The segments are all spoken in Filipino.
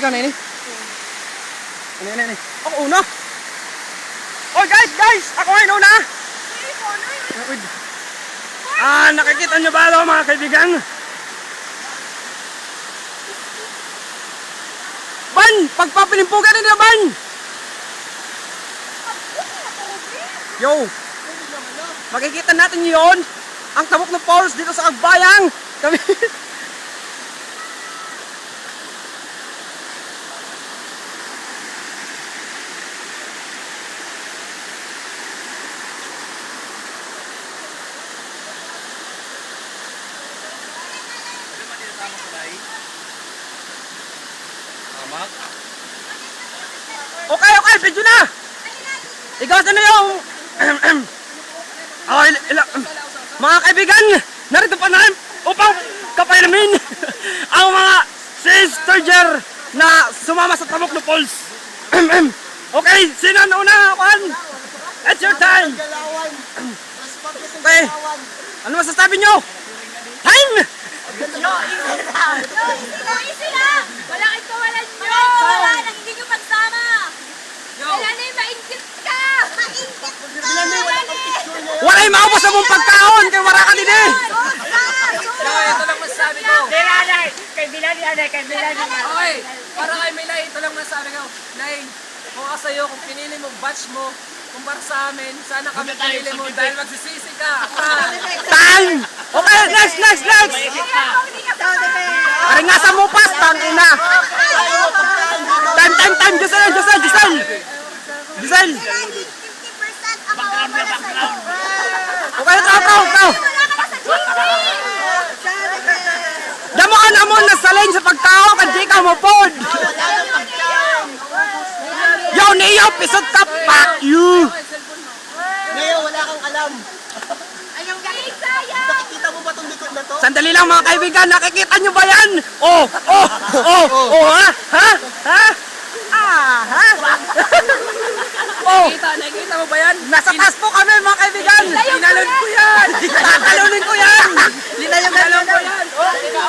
ikaw na ini. Ini. Ako una. Oh guys! Ako ay una. Nakikita nyo ba ito mga kaibigan? Ban! Pagpapilimpugan nila, Ban! Yo! Makikita natin yon ang Tabok ng Falls dito sa Agbayang! Kami... Okay, video na! Igas na yung... mga kaibigan, narito pa namin upang kapailamin ang mga sister na sumama sa Tabok ng Falls. Okay, sino na una? It's your time! Okay, ano masasabi nyo? Time! Easy lang! Wala kang kawalan nyo! Wala nang hindi nyo pagsama! Wala na yung maingkit ka! Maingkit ka! Wala yung maubos sa mong pagkaon kay wala ka din eh! Ito lang masasabi ko. Kay Bilal yan. Okay, para kay Milay, ito lang masasabi ko. Nay, kung ako sa'yo, kung pinili mo, batch mo, kumpara sa amin, sana kami pinili mo dahil magsisisi ka. Time! Okay, next! Aring nasa mo pas, tangina! Time! Giselle! 50% ako para sa'yo! Okay, tao! Wala ka sa GC! Damo ka namon na salin sa pagtao kadji ka mo pod. Yo niyo pisot ka, fuck you. Ngayon, wala kang alam. Anong galing saya? Nakikita mo ba itong likod na to? Sandali lang mga kaibigan, nakikita nyo ba yan? Oh, ha? Oh, Nakikita mo ba yan? nasa taas po kami mga kaibigan. Tinalon ko yan! Tatalunin ko yan. Tinalon ko yan!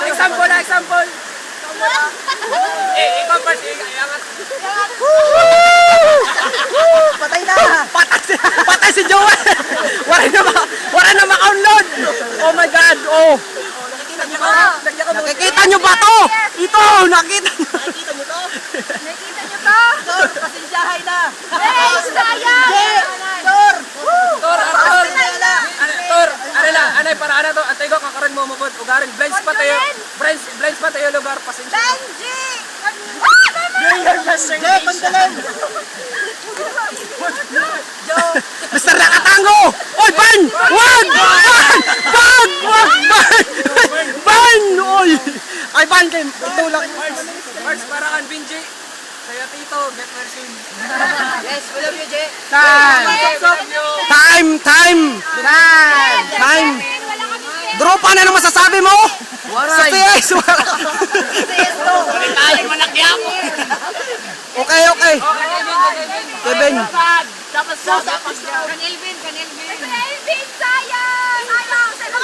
Example! Ikaw pa siya, iangat. Patay na! Patay si Joel. Wala na ma-download. Oh my God, oh. Nakikita nyo ba to? Ito, nakita nyo. Nakikita niyo to? Nakita nyo to? Tor, pasensyahay na! Hey, saya! Tor! Tor, ano lang, anay para ano to, antay ko kakaroon mo mabot, ugarin, blends pa tayo lugar, pasensya. Benji! Jay, pandalan! Mr. Nakatango! Oy, Ban! Wag! Ban! Oy! Ay, Ban, kayo, tulak. First, para kan Benji. Sa'yo, Tito, get well soon. Yes, we love you, Jay! Time! Dropa na naman masasabi mo? Sa CS, wala. Okay. Kevin. Dapat sa Kan Elvin, sayang!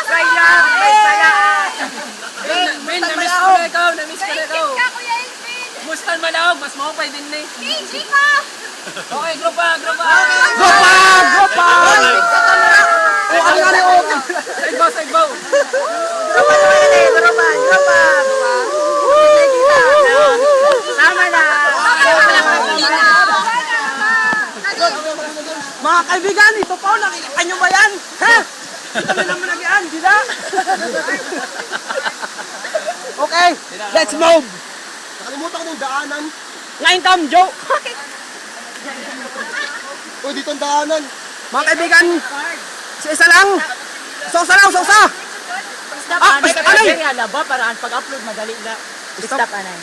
Sayang! Ben, namiss ko na ikaw. Maingkit ka, Kuya Elvin! Mustan malawag, mas mawapay din na eh. KG ka! Okay, grupa! Dropa! Saigbaw! Sama na! Mga kaibigan, ito po, nakikita nyo ba yan? Ha? Ito na naman nagyan, di ba? Okay, let's move. Nakalimutan ko ng daanan. Ngayon come, Joe. Uy, dito ang daanan. Mga kaibigan, isa lang. Sausa. Stop, Anay! Paraan pag-upload, madali na. Stop, Anay.